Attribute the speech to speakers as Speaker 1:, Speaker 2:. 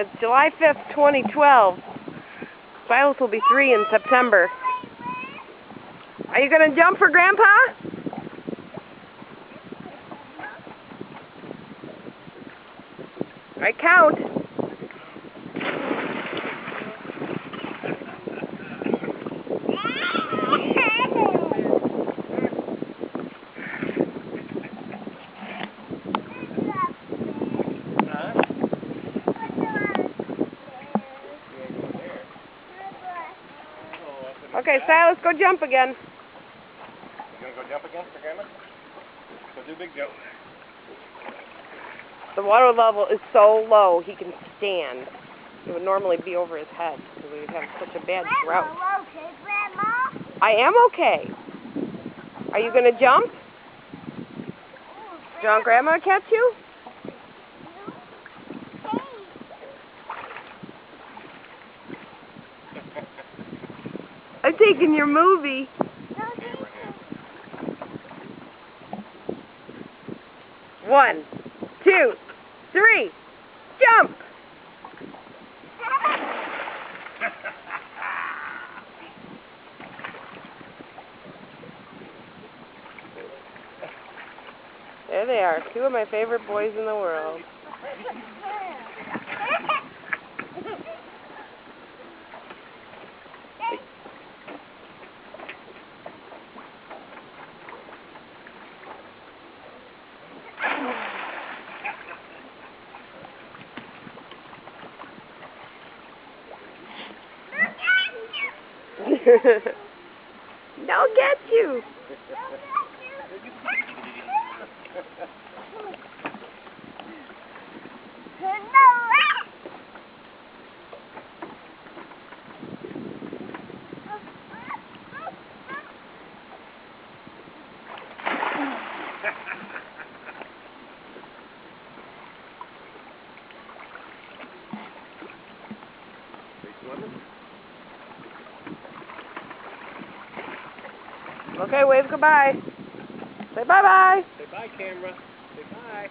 Speaker 1: It's July 5th, 2012. Silas will be 3 in September. Are you going to jump for Grandpa? I count. Okay, Silas, go jump again.
Speaker 2: You gonna go jump again for Grandma? Go do a big jump.
Speaker 1: The water level is so low he can stand. It would normally be over his head because we would have such a bad drought.
Speaker 3: Are you okay, Grandma?
Speaker 1: I am okay. Are you going to jump? Do you want Grandma to catch you? I'm taking your movie. One, 2, 3, jump! There they are, 2 of my favorite boys in the world. Don't get you. Okay, wave goodbye. Say bye-bye.
Speaker 2: Say bye, camera. Say bye.